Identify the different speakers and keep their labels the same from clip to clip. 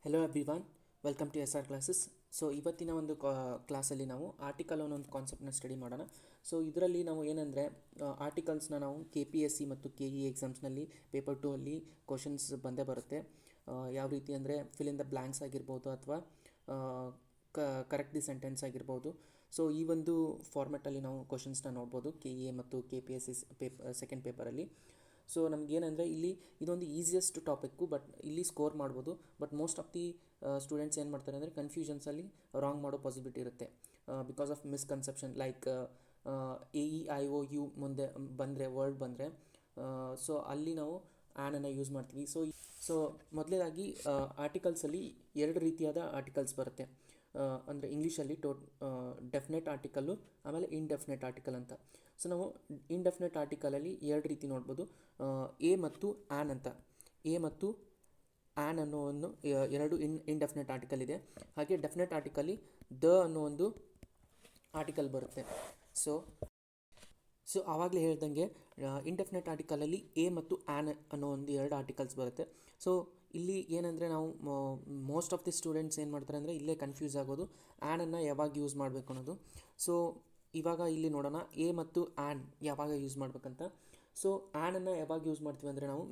Speaker 1: Hello everyone, welcome to SR classes. So ಇವತ್ತಿನ ಒಂದು ಕ್ಲಾಸಲ್ಲಿ ನಾವು ಆರ್ಟಿಕಲ್ ಅನ್ನೋ ಕಾನ್ಸೆಪ್ಟ್ನ ಸ್ಟಡಿ ಮಾಡೋಣ. ಸೊ ಇದರಲ್ಲಿ ನಾವು ಏನಂದರೆ ಆರ್ಟಿಕಲ್ಸ್ನ ನಾವು KPSC ಮತ್ತು KE ಎಕ್ಸಾಮ್ಸ್ನಲ್ಲಿ ಪೇಪರ್ 2 ಅಲ್ಲಿ ಕ್ವಶನ್ಸ್ ಬಂದೇ ಬರುತ್ತೆ. ಯಾವ ರೀತಿ ಅಂದರೆ ಫಿಲ್ ಇನ್ ದ ಬ್ಲ್ಯಾಂಕ್ಸ್ ಆಗಿರ್ಬೋದು ಅಥವಾ ಕರೆಕ್ಟ್ ದಿ ಸೆಂಟೆನ್ಸ್ ಆಗಿರ್ಬೋದು. ಸೊ ಈ ಒಂದು ಫಾರ್ಮೆಟಲ್ಲಿ ನಾವು ಕ್ವಶನ್ಸ್ನ ನೋಡ್ಬೋದು KE ಮತ್ತು KPSC ಸೆಕೆಂಡ್ ಪೇಪರಲ್ಲಿ. ಸೊ ನಮಗೇನೆಂದರೆ ಇಲ್ಲಿ ಇದೊಂದು ಈಸಿಯೆಸ್ಟ್ ಟಾಪಿಕ್ಕು, ಬಟ್ ಇಲ್ಲಿ ಸ್ಕೋರ್ ಮಾಡ್ಬೋದು. But most of the students ಏನು ಮಾಡ್ತಾರೆ ಅಂದರೆ ಕನ್ಫ್ಯೂಷನ್ಸಲ್ಲಿ ರಾಂಗ್ ಮಾಡೋ ಪಾಸಿಬಿಲಿಟಿ ಇರುತ್ತೆ because of misconception. Like AEIOU ಮುಂದೆ ಬಂದರೆ ವರ್ಡ್ ಬಂದರೆ ಸೊ ಅಲ್ಲಿ ನಾವು ಆ್ಯನನ್ನು ಯೂಸ್ ಮಾಡ್ತೀವಿ. ಸೊ ಮೊದಲನೇದಾಗಿ ಆರ್ಟಿಕಲ್ಸಲ್ಲಿ ಎರಡು ರೀತಿಯಾದ ಆರ್ಟಿಕಲ್ಸ್ ಬರುತ್ತೆ. ಅಂದರೆ ಇಂಗ್ಲೀಷಲ್ಲಿ ಡೆಫಿನೆಟ್ ಆರ್ಟಿಕಲ್ಲು ಆಮೇಲೆ ಇನ್ಡೆಫಿನೆಟ್ ಆರ್ಟಿಕಲ್ ಅಂತ. ಸೊ ನಾವು ಇನ್ಡೆಫಿನೆಟ್ ಆರ್ಟಿಕಲಲ್ಲಿ ಎರಡು ರೀತಿ ನೋಡ್ಬೋದು, ಎ ಮತ್ತು ಆ್ಯನ್ ಅಂತ. ಎ ಮತ್ತು ಆ್ಯನ್ ಅನ್ನೋ ಒಂದು ಎರಡು ಇನ್ಡೆಫಿನೆಟ್ ಆರ್ಟಿಕಲ್ ಇದೆ. ಹಾಗೆ ಡೆಫಿನೆಟ್ ಆರ್ಟಿಕಲ್ಲಿ ದ ಅನ್ನೋ ಒಂದು ಆರ್ಟಿಕಲ್ ಬರುತ್ತೆ. ಸೊ ಆವಾಗಲೇ ಹೇಳ್ದಂಗೆ ಇನ್ಡೆಫಿನೆಟ್ ಆರ್ಟಿಕಲಲ್ಲಿ ಎ ಮತ್ತು ಆ್ಯನ್ ಅನ್ನೋ ಒಂದು ಎರಡು ಆರ್ಟಿಕಲ್ಸ್ ಬರುತ್ತೆ. ಸೊ ಇಲ್ಲಿ ಏನಂದರೆ ನಾವು ಮೋಸ್ಟ್ ಆಫ್ ದಿ ಸ್ಟೂಡೆಂಟ್ಸ್ ಏನು ಮಾಡ್ತಾರೆ ಅಂದರೆ ಇಲ್ಲೇ ಕನ್ಫ್ಯೂಸ್ ಆಗೋದು, ಆ್ಯನನ್ನು ಯಾವಾಗ ಯೂಸ್ ಮಾಡಬೇಕು ಅನ್ನೋದು. ಸೊ ಇವಾಗ ಇಲ್ಲಿ ನೋಡೋಣ ಎ ಮತ್ತು ಆ್ಯನ್ ಯಾವಾಗ ಯೂಸ್ ಮಾಡಬೇಕಂತ. ಸೊ ಆ್ಯನನ್ನು ಯಾವಾಗ ಯೂಸ್ ಮಾಡ್ತೀವಿ ಅಂದರೆ ನಾವು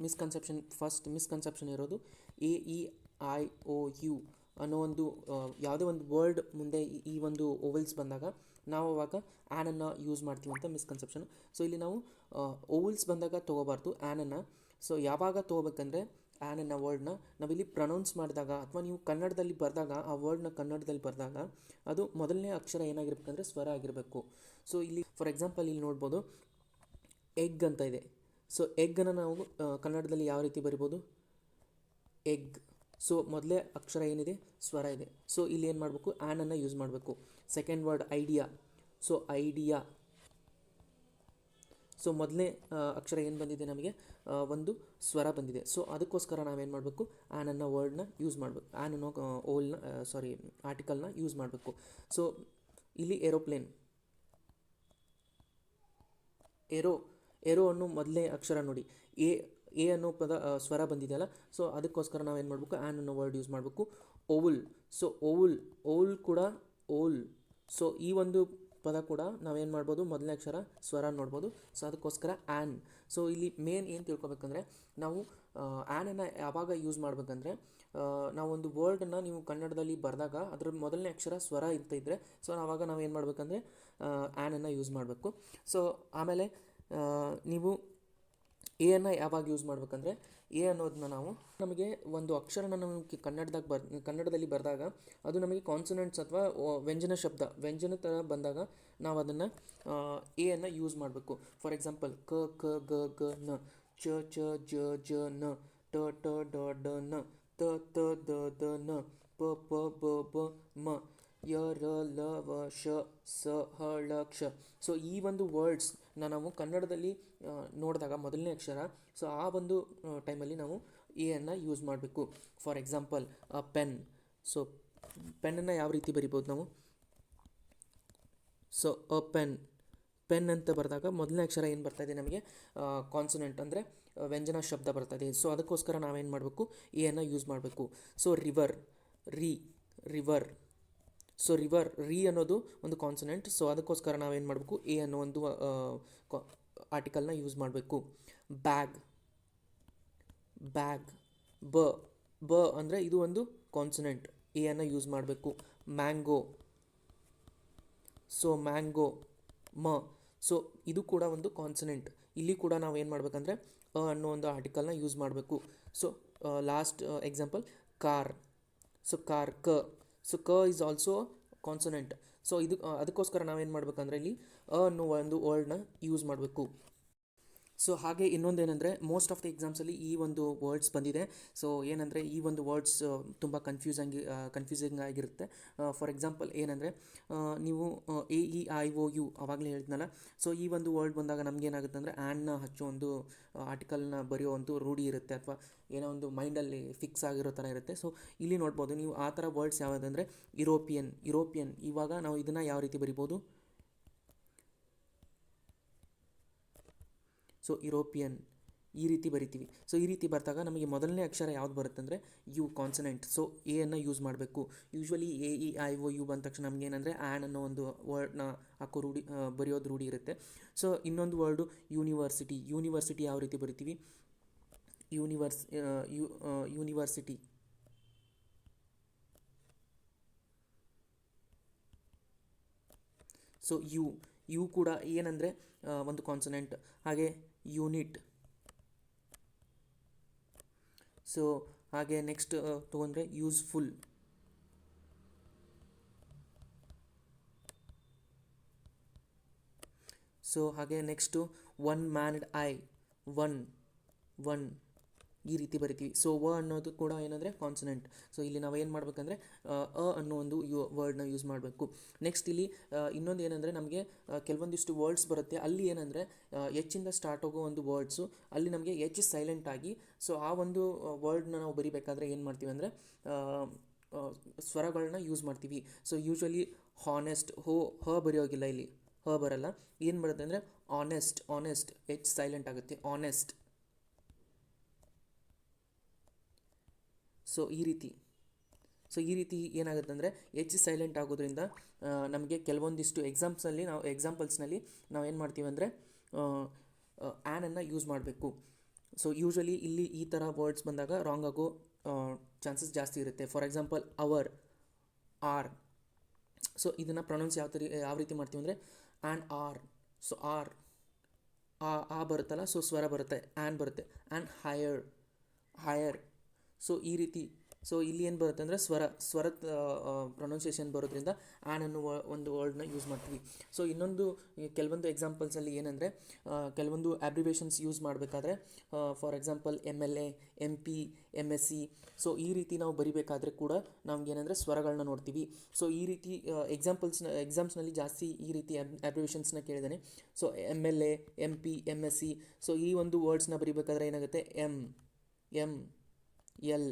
Speaker 1: ಫಸ್ಟ್ ಮಿಸ್ಕನ್ಸೆಪ್ಷನ್ ಇರೋದು AEIOU ಅನ್ನೋ ಒಂದು ಯಾವುದೇ ಒಂದು ವರ್ಡ್ ಮುಂದೆ ಈ ಒಂದು ಓವೆಲ್ಸ್ ಬಂದಾಗ ನಾವು ಅವಾಗ ಆ್ಯನನ್ನು ಯೂಸ್ ಮಾಡ್ತೀವಿ ಅಂತ ಮಿಸ್ಕನ್ಸೆಪ್ಷನ್. ಸೊ ಇಲ್ಲಿ ನಾವು ಓವೆಲ್ಸ್ ಬಂದಾಗ ತೊಗೋಬಾರ್ದು ಆ್ಯನನ್ನು. ಸೊ ಯಾವಾಗ ತೊಗೋಬೇಕಂದ್ರೆ ಆ್ಯನನ್ನು ವರ್ಡ್ನ ನಾವಿಲ್ಲಿ ಪ್ರೊನೌನ್ಸ್ ಮಾಡಿದಾಗ ಅಥವಾ ನೀವು ಕನ್ನಡದಲ್ಲಿ ಬರೆದಾಗ ಆ ವರ್ಡ್ನ ಕನ್ನಡದಲ್ಲಿ ಬರೆದಾಗ ಅದು ಮೊದಲನೇ ಅಕ್ಷರ ಏನಾಗಿರ್ಬೇಕಂದ್ರೆ ಸ್ವರ ಆಗಿರಬೇಕು. ಸೊ ಇಲ್ಲಿ ಫಾರ್ ಎಕ್ಸಾಂಪಲ್ ಇಲ್ಲಿ ನೋಡ್ಬೋದು ಎಗ್ ಅಂತ ಇದೆ. ಸೊ ಎಗ್ಗನ್ನು ನಾವು ಕನ್ನಡದಲ್ಲಿ ಯಾವ ರೀತಿ ಬರಿಬೋದು, ಎಗ್. ಸೊ ಮೊದಲೇ ಅಕ್ಷರ ಏನಿದೆ ಸ್ವರ ಇದೆ. ಸೊ ಇಲ್ಲಿ ಏನು ಮಾಡಬೇಕು, ಆ್ಯನನ್ನು ಯೂಸ್ ಮಾಡಬೇಕು. Second word idea. So idea. So ಮೊದಲನೇ ಅಕ್ಷರ ಏನು ಬಂದಿದೆ ನಮಗೆ, ಒಂದು ಸ್ವರ ಬಂದಿದೆ. ಸೊ ಅದಕ್ಕೋಸ್ಕರ ನಾವೇನು ಮಾಡಬೇಕು, ಆ್ಯನನ್ನು ವರ್ಡ್ನ ಯೂಸ್ ಮಾಡಬೇಕು, ಆ್ಯನ್ ಅನ್ನೋ ಆರ್ಟಿಕಲ್ನ ಯೂಸ್ ಮಾಡಬೇಕು. ಸೊ ಇಲ್ಲಿ ಏರೋಪ್ಲೇನ್, ಏರೋ ಅನ್ನೋ ಮೊದಲನೇ ಅಕ್ಷರ ನೋಡಿ, ಎ ಅನ್ನೋ ಪದ ಸ್ವರ ಬಂದಿದೆಯಲ್ಲ. ಸೊ ಅದಕ್ಕೋಸ್ಕರ ನಾವೇನು ಮಾಡಬೇಕು, ಆ್ಯನ್ ಅನ್ನೋ ವರ್ಡ್ ಯೂಸ್ ಮಾಡಬೇಕು. ಓವುಲ್. ಸೊ ಓವುಲ್ ಕೂಡ ಓಲ್. ಸೊ ಈ ಒಂದು ಪದ ಕೂಡ ನಾವೇನು ಮಾಡ್ಬೋದು, ಮೊದಲನೇ ಅಕ್ಷರ ಸ್ವರ ನೋಡ್ಬೋದು. ಸೊ ಅದಕ್ಕೋಸ್ಕರ ಆ್ಯನ್. ಸೊ ಇಲ್ಲಿ ಮೇನ್ ಏನು ತಿಳ್ಕೊಬೇಕಂದ್ರೆ ನಾವು ಆ್ಯನನ್ನು ಯಾವಾಗ ಯೂಸ್ ಮಾಡಬೇಕಂದ್ರೆ ನಾವೊಂದು ವರ್ಡನ್ನು ನೀವು ಕನ್ನಡದಲ್ಲಿ ಬರೆದಾಗ ಅದರ ಮೊದಲನೇ ಅಕ್ಷರ ಸ್ವರ ಇದ್ದರೆ ಸೊ ಆವಾಗ ನಾವೇನು ಮಾಡಬೇಕಂದ್ರೆ ಆ್ಯನನ್ನು ಯೂಸ್ ಮಾಡಬೇಕು. ಸೊ ಆಮೇಲೆ ನೀವು ಎಯನ್ನು ಯಾವಾಗ ಯೂಸ್ ಮಾಡಬೇಕಂದ್ರೆ ಎ ಅನ್ನೋದನ್ನ ನಾವು ನಮಗೆ ಒಂದು ಅಕ್ಷರನ ನಾವು ಕನ್ನಡದಲ್ಲಿ ಬರೆದಾಗ ಅದು ನಮಗೆ ಕಾನ್ಸನೆಂಟ್ಸ್ ಅಥವಾ ವ್ಯಂಜನ ಥರ ಬಂದಾಗ ನಾವು ಅದನ್ನು ಎಯನ್ನು ಯೂಸ್ ಮಾಡಬೇಕು. ಫಾರ್ ಎಕ್ಸಾಂಪಲ್ ಕ ಕ ಗ ಗ ನ, ಚ ಚ ಜ ಜ ನ, ಟ ಟ ಡ ಡ ನ, ತ ತ ದ ದ ನ, ಪ ಪ ಬ ಬ ಮ, ಯ ರ ಲ ವ ಶ ಸ ಹ ಳ ಕ್ಷ. ಸೊ ಈ ಒಂದು ವರ್ಡ್ಸ್ನ ನಾವು ಕನ್ನಡದಲ್ಲಿ ನೋಡಿದಾಗ ಮೊದಲನೇ ಅಕ್ಷರ, ಸೊ ಆ ಒಂದು ಟೈಮಲ್ಲಿ ನಾವು ಎಯನ್ನು ಯೂಸ್ ಮಾಡಬೇಕು. For example pen. ಸೊ ಪೆನ್ನನ್ನು ಯಾವ ರೀತಿ ಬರಿಬೋದು ನಾವು, ಸೊ ಪೆನ್ ಅಂತ ಬರೆದಾಗ ಮೊದಲನೇ ಅಕ್ಷರ ಏನು ಬರ್ತಾಯಿದೆ ನಮಗೆ, ಕಾನ್ಸನೆಂಟ್ ಅಂದರೆ ವ್ಯಂಜನ ಶಬ್ದ ಬರ್ತಾಯಿದೆ. ಸೊ ಅದಕ್ಕೋಸ್ಕರ ನಾವೇನು ಮಾಡಬೇಕು, ಎಯನ್ನು ಯೂಸ್ ಮಾಡಬೇಕು. So river. ಸೊ ರೀ ಅನ್ನೋದು ಒಂದು ಕಾನ್ಸನೆಂಟ್. ಸೊ ಅದಕ್ಕೋಸ್ಕರ ನಾವೇನು ಮಾಡಬೇಕು, ಎ ಅನ್ನೋ ಒಂದು ಆರ್ಟಿಕಲ್ನ ಯೂಸ್ ಮಾಡಬೇಕು. ಬ್ಯಾಗ್. ಬ ಅಂದರೆ ಇದು ಒಂದು ಕಾನ್ಸನೆಂಟ್, ಎಯನ್ನು ಯೂಸ್ ಮಾಡಬೇಕು. ಮ್ಯಾಂಗೋ. So mango. ಸೊ ಇದು ಕೂಡ ಒಂದು ಕಾನ್ಸನೆಂಟ್. ಇಲ್ಲಿ ಕೂಡ ನಾವು ಏನು ಮಾಡಬೇಕಂದ್ರೆ ಅನ್ನೋ ಒಂದು ಆರ್ಟಿಕಲ್ನ ಯೂಸ್ ಮಾಡಬೇಕು. So last example car. So ಕ. ಸೊ ಕ ಈಸ್ ಆಲ್ಸೋ ಕಾನ್ಸನೆಂಟ್. ಸೊ ಅದಕ್ಕೋಸ್ಕರ ನಾವೇನು ಮಾಡಬೇಕಂದ್ರೆ ಇಲ್ಲಿ ಅನ್ನೋ ಒಂದು ವರ್ಡ್ನ ಯೂಸ್ ಮಾಡಬೇಕು. ಸೊ ಹಾಗೆ ಇನ್ನೊಂದೇನೆಂದರೆ ಮೋಸ್ಟ್ ಆಫ್ ದಿ ಎಕ್ಸಾಮ್ಸಲ್ಲಿ ಈ ಒಂದು ವರ್ಡ್ಸ್ ಬಂದಿದೆ. ಸೊ ಏನಂದರೆ ಈ ಒಂದು ವರ್ಡ್ಸ್ ತುಂಬ ಕನ್ಫ್ಯೂಸಿಂಗ್ ಆಗಿರುತ್ತೆ. ಫಾರ್ ಎಕ್ಸಾಂಪಲ್ ಏನಂದರೆ ನೀವು AEIOU ಆವಾಗಲೇ ಹೇಳಿದ್ನಲ್ಲ. ಸೊ ಈ ಒಂದು ವರ್ಡ್ ಬಂದಾಗ ನಮಗೇನಾಗುತ್ತೆ ಅಂದರೆ ಆ್ಯನ್ನ ಹಚ್ಚೋ ಒಂದು ಆರ್ಟಿಕಲ್ನ ಬರೆಯೋ ಒಂದು ರೂಢಿ ಇರುತ್ತೆ ಅಥವಾ ಏನೋ ಒಂದು ಮೈಂಡಲ್ಲಿ ಫಿಕ್ಸ್ ಆಗಿರೋ ಥರ ಇರುತ್ತೆ. ಸೊ ಇಲ್ಲಿ ನೋಡ್ಬೋದು ನೀವು ಆ ಥರ ವರ್ಡ್ಸ್ ಯಾವುದಂದರೆ ಯುರೋಪಿಯನ್. ಇವಾಗ ನಾವು ಇದನ್ನು ಯಾವ ರೀತಿ ಬರಿಬೋದು, ಸೊ ಯುರೋಪಿಯನ್. ಈ ರೀತಿ ಬರಿತೀವಿ. ಸೊ ಈ ರೀತಿ ಬರ್ತಾಗ ನಮಗೆ ಮೊದಲನೇ ಅಕ್ಷರ ಯಾವ್ದು ಬರುತ್ತೆ ಅಂದರೆ ಯು ಕಾನ್ಸನೆಂಟ್. ಸೊ ಎಯನ್ನು ಯೂಸ್ ಮಾಡಬೇಕು. Usually A E I O U ಬಂದ ತಕ್ಷಣ ನಮ್ಗೆ ಏನಂದರೆ ಆ್ಯನ್ ಅನ್ನೋ ಒಂದು ವರ್ಡ್ನ ಹಾಕೋ ರೂಢಿ ಬರೆಯೋದು ರೂಢಿ ಇರುತ್ತೆ. ಸೊ ಇನ್ನೊಂದು ವರ್ಡು ಯೂನಿವರ್ಸಿಟಿ. ಯೂನಿವರ್ಸಿಟಿ ಯಾವ ರೀತಿ ಬರಿತೀವಿ? ಯೂನಿವರ್ಸಿಟಿ. ಸೊ ಯು ಕೂಡ ಏನಂದರೆ ಒಂದು ಕಾನ್ಸನೆಂಟ್. ಹಾಗೆ ಯೂನಿಟ್. ಸೊ ಹಾಗೆ ನೆಕ್ಸ್ಟ್ ತೊಗೊಂಡ್ರೆ ಯೂಸ್ಫುಲ್. ಸೊ ಹಾಗೆ ನೆಕ್ಸ್ಟು ಒನ್ ಮ್ಯಾನ್ಡ್ ಐ. ಒನ್ ಈ ರೀತಿ ಬರಿತೀವಿ. ಸೊ ಅನ್ನೋದು ಕೂಡ ಏನಂದರೆ ಕಾನ್ಸನೆಂಟ್. ಸೊ ಇಲ್ಲಿ ನಾವು ಏನು ಮಾಡಬೇಕಂದ್ರೆ ಅನ್ನೋ ಒಂದು ವರ್ಡ್ನ ಯೂಸ್ ಮಾಡಬೇಕು. ನೆಕ್ಸ್ಟ್ ಇಲ್ಲಿ ಇನ್ನೊಂದು ಏನಂದರೆ ನಮಗೆ ಕೆಲವೊಂದಿಷ್ಟು ವರ್ಡ್ಸ್ ಬರುತ್ತೆ, ಅಲ್ಲಿ ಏನಂದರೆ ಎಚ್ಚಿಂದ ಸ್ಟಾರ್ಟ್ ಆಗೋ ಒಂದು ವರ್ಡ್ಸು, ಅಲ್ಲಿ ನಮಗೆ ಎಚ್ ಸೈಲೆಂಟ್ ಆಗಿ, ಸೊ ಆ ಒಂದು ವರ್ಡ್ನ ನಾವು ಬರಿಬೇಕಾದ್ರೆ ಏನು ಮಾಡ್ತೀವಿ ಅಂದರೆ ಸ್ವರಗಳನ್ನ ಯೂಸ್ ಮಾಡ್ತೀವಿ. ಸೊ ಯೂಶ್ವಲಿ ಹಾನೆಸ್ಟ್, ಬರೆಯೋಗಿಲ್ಲ, ಇಲ್ಲಿ ಬರಲ್ಲ. ಏನು ಬರುತ್ತೆ ಅಂದರೆ ಆನೆಸ್ಟ್ ಎಚ್ ಸೈಲೆಂಟ್ ಆಗುತ್ತೆ, ಆನೆಸ್ಟ್. ಸೊ ಈ ರೀತಿ ಏನಾಗುತ್ತೆ ಅಂದರೆ ಎಚ್ ಸೈಲೆಂಟ್ ಆಗೋದ್ರಿಂದ ನಮಗೆ ಕೆಲವೊಂದಿಷ್ಟು ಎಕ್ಸಾಂಪಲ್ಸ್ನಲ್ಲಿ ನಾವು ಏನು ಮಾಡ್ತೀವಿ ಅಂದರೆ ಆ್ಯನನ್ನು ಯೂಸ್ ಮಾಡಬೇಕು. ಸೊ ಯೂಶ್ವಲಿ ಇಲ್ಲಿ ಈ ಥರ ವರ್ಡ್ಸ್ ಬಂದಾಗ ರಾಂಗ್ ಆಗೋ ಚಾನ್ಸಸ್ ಜಾಸ್ತಿ ಇರುತ್ತೆ. For example hour, our. So ಇದನ್ನು ಪ್ರೊನೌನ್ಸ್ ಯಾವ ರೀತಿ ಮಾಡ್ತೀವಿ ಅಂದರೆ ಆರ್. ಸೊ ಆ ಬರುತ್ತಲ್ಲ, ಸೊ ಸ್ವರ ಬರುತ್ತೆ, ಆ್ಯನ್ ಬರುತ್ತೆ. And higher. ಸೊ ಈ ರೀತಿ. ಸೊ ಇಲ್ಲಿ ಏನು ಬರುತ್ತೆ ಅಂದರೆ ಸ್ವರದ ಪ್ರೊನೌನ್ಸಿಯೇಷನ್ ಬರೋದ್ರಿಂದ ಆ್ಯನ್ ಅನ್ನೋ ಒಂದು ವರ್ಡ್ನ ಯೂಸ್ ಮಾಡ್ತೀವಿ. ಸೊ ಇನ್ನೊಂದು ಕೆಲವೊಂದು ಎಕ್ಸಾಂಪಲ್ಸಲ್ಲಿ ಏನಂದರೆ ಕೆಲವೊಂದು ಅಬ್ರಿವೇಷನ್ಸ್ ಯೂಸ್ ಮಾಡಬೇಕಾದ್ರೆ, for example MLA, MP, MSc. So ಈ ರೀತಿ ನಾವು ಬರಿಬೇಕಾದ್ರೆ ಕೂಡ ನಮಗೇನೆಂದರೆ ಸ್ವರಗಳನ್ನ ನೋಡ್ತೀವಿ. ಸೊ ಈ ರೀತಿ ಎಕ್ಸಾಮ್ಸ್ನಲ್ಲಿ ಜಾಸ್ತಿ ಈ ರೀತಿ ಅಬ್ರಿವೇಷನ್ಸ್ನ ಕೇಳಿದ್ದಾನೆ. So MLA, MP, MSc. So ಈ ಒಂದು ವರ್ಡ್ಸ್ನ ಬರಿಬೇಕಾದ್ರೆ ಏನಾಗುತ್ತೆ, ML,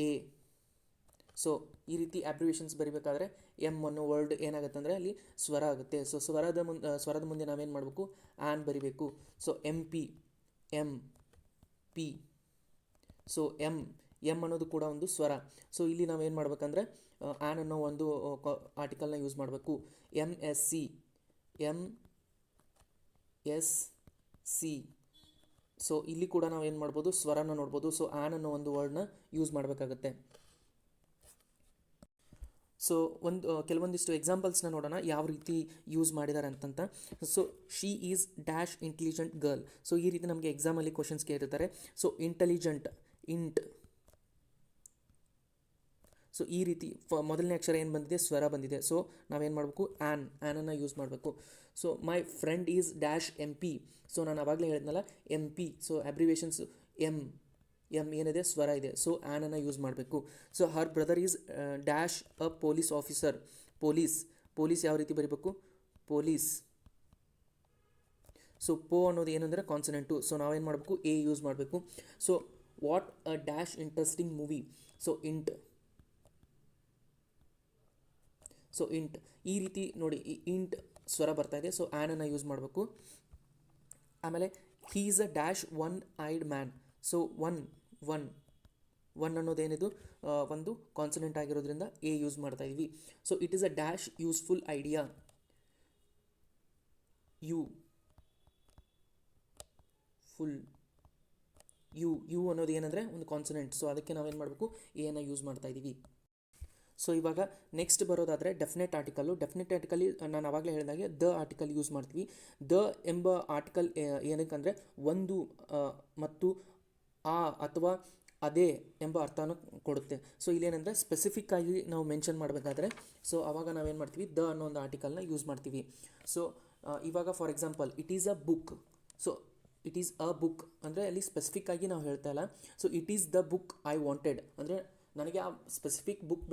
Speaker 1: A. ಸೊ ಈ ರೀತಿ ಅಬ್ರಿವೇಷನ್ಸ್ ಬರಿಬೇಕಾದ್ರೆ ಅನ್ನೋ ವರ್ಡ್ ಏನಾಗುತ್ತೆ ಅಂದರೆ ಅಲ್ಲಿ ಸ್ವರ ಆಗುತ್ತೆ. ಸೊ ಸ್ವರದ ಮುಂದೆ ನಾವೇನು ಮಾಡಬೇಕು, ಆ್ಯನ್ ಬರಿಬೇಕು. So MP. ಸೊ ಎಮ್ ಅನ್ನೋದು ಕೂಡ ಒಂದು ಸ್ವರ. ಸೊ ಇಲ್ಲಿ ನಾವೇನು ಮಾಡ್ಬೇಕಂದ್ರೆ ಆ್ಯನ್ ಅನ್ನೋ ಒಂದು ಆರ್ಟಿಕಲ್ನ ಯೂಸ್ ಮಾಡಬೇಕು. MSc. ಸೊ ಇಲ್ಲಿ ಕೂಡ ನಾವು ಏನು ಮಾಡ್ಬೋದು, ಸ್ವರನ ನೋಡ್ಬೋದು. ಸೊ ಆ್ಯನ್ ಅನ್ನೋ ಒಂದು ವರ್ಡ್ನ ಯೂಸ್ ಮಾಡಬೇಕಾಗತ್ತೆ. ಸೊ ಕೆಲವೊಂದಿಷ್ಟು ಎಕ್ಸಾಂಪಲ್ಸ್ನ ನೋಡೋಣ ಯಾವ ರೀತಿ ಯೂಸ್ ಮಾಡಿದ್ದಾರೆ ಅಂತಂತ. So she is dash intelligent girl. So ಈ ರೀತಿ ನಮಗೆ ಎಕ್ಸಾಮಲ್ಲಿ ಕ್ವಶನ್ಸ್ ಕೇಳಿರ್ತಾರೆ. So intelligent, int. ಸೊ ಈ ರೀತಿ ಮೊದಲನೇ ಅಕ್ಷರ ಏನು ಬಂದಿದೆ, ಸ್ವರ ಬಂದಿದೆ. ಸೊ ನಾವೇನು ಮಾಡಬೇಕು, ಆ್ಯನನ್ನು ಯೂಸ್ ಮಾಡಬೇಕು. So my friend is dash MP. So ನಾನು ಆವಾಗಲೇ ಹೇಳಿದ್ನಲ್ಲ MP. ಸೊ ಅಬ್ರಿವೇಷನ್ಸ್ ಎಮ್ ಏನಿದೆ, ಸ್ವರ ಇದೆ. ಸೊ ಆ್ಯನನ್ನು ಯೂಸ್ ಮಾಡಬೇಕು. So her brother is dash a police officer. Police ಯಾವ ರೀತಿ ಬರೀಬೇಕು, ಪೊಲೀಸ್. ಸೊ ಅನ್ನೋದು ಏನಂದರೆ ಕಾನ್ಸನೆಂಟು. ಸೊ ನಾವೇನು ಮಾಡಬೇಕು, A ಯೂಸ್ ಮಾಡಬೇಕು. So what a dash interesting movie. So int. ಈ ರೀತಿ ನೋಡಿ, ಇಂಟ್ ಸ್ವರ ಬರ್ತಾ ಇದೆ. ಸೊ ಆ್ಯನನ್ನು ಯೂಸ್ ಮಾಡಬೇಕು. ಆಮೇಲೆ he is a dash one eyed man. So one ಅನ್ನೋದೇನಿದು ಒಂದು ಕಾನ್ಸನೆಂಟ್ ಆಗಿರೋದ್ರಿಂದ A ಯೂಸ್ ಮಾಡ್ತಾ ಇದ್ದೀವಿ. So it is a dash useful idea. U ಅನ್ನೋದು ಏನಂದರೆ ಒಂದು ಕಾನ್ಸನೆಂಟ್. ಸೊ ಅದಕ್ಕೆ ನಾವೇನು ಮಾಡಬೇಕು, A ಯೂಸ್ ಮಾಡ್ತಾ ಇದ್ದೀವಿ. ಸೊ ಇವಾಗ ನೆಕ್ಸ್ಟ್ ಬರೋದಾದರೆ ಡೆಫಿನೆಟ್ ಆರ್ಟಿಕಲ್ಲಿ ನಾನು ಆವಾಗಲೇ ಹೇಳಿದಾಗೆ ದ ಆರ್ಟಿಕಲ್ ಯೂಸ್ ಮಾಡ್ತೀವಿ. ದ ಎಂಬ ಆರ್ಟಿಕಲ್ ಏನಕ್ಕಂದರೆ ಒಂದು ಮತ್ತು ಆ ಅಥವಾ ಅದೇ ಎಂಬ ಅರ್ಥನ ಕೊಡುತ್ತೆ. ಸೊ ಇಲ್ಲೇನೆಂದರೆ ಸ್ಪೆಸಿಫಿಕ್ ಆಗಿ ನಾವು ಮೆನ್ಷನ್ ಮಾಡಬೇಕಾದ್ರೆ, ಸೊ ಆವಾಗ ನಾವೇನು ಮಾಡ್ತೀವಿ, ದ ಅನ್ನೋ ಒಂದು ಆರ್ಟಿಕಲ್ನ ಯೂಸ್ ಮಾಡ್ತೀವಿ. ಸೊ ಇವಾಗ for example it is a book. So it is a book ಅಂದರೆ ಅಲ್ಲಿ ಸ್ಪೆಸಿಫಿಕ್ ಆಗಿ ನಾವು ಹೇಳ್ತಾ ಇಲ್ಲ. So it is the book I wanted ಅಂದರೆ ನನಗೆ ಆ ಸ್ಪೆಸಿಫಿಕ್ ಬುಕ್